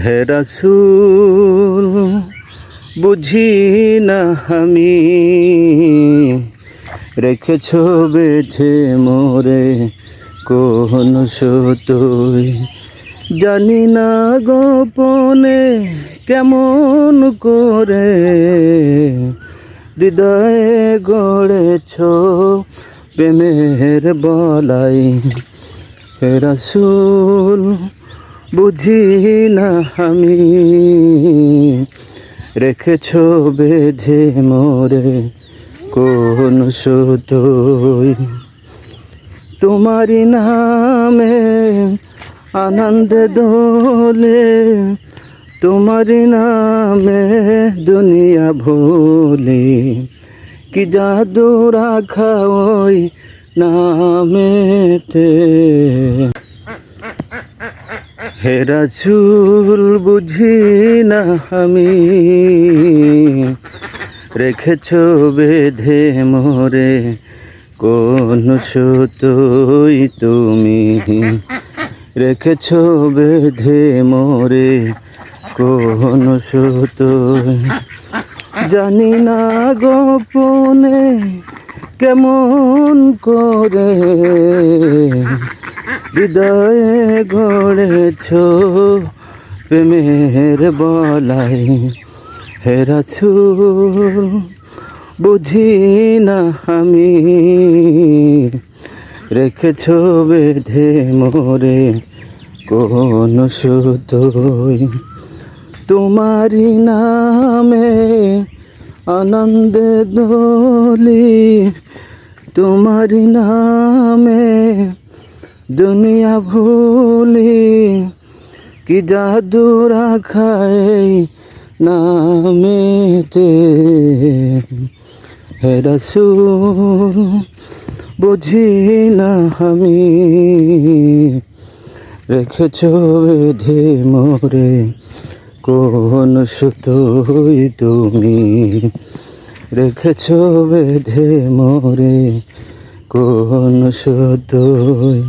হে রাসূল বুঝি না আমি, রেখেছ বেঁধে মোরে কোন সুতোয়। জানি না গোপনে কেমন করে হৃদয়ে গড়েছ প্রেমের বলাই। হে রাসূল বুঝি না আমি, রেখেছ বেঁধে মোরে কোন সুতোয়। তোমারি নামে আনন্দে দোলে, তোমারি নামে দুনিয়া ভুলি, কি জাদু রাখা ওই নামেতে। হে রাসূল বুঝি না আমি, রেখেছ বেঁধে মোরে কোন সুতোয়। তুমি রেখেছ বেঁধে মোরে কোন সুতোয়। জানি না গোপনে কেমন করে হৃদয়ে গড়েছ প্রেমের বলাই। হে রাসূল বুঝি না আমি, রেখেছ বেঁধে মোরে কোন সুতোয়। তোমারি নামে আনন্দে দোলি, তোমারি নামে দুনিয়া ভুলি, কি জাদু রাখাই নামেতে। হে রাসূল বুঝি না আমি, রেখেছ বেঁধে মোরে কোন সুতোয়। তুমি রেখেছ বেঁধে মোরে কোন সুতোয়।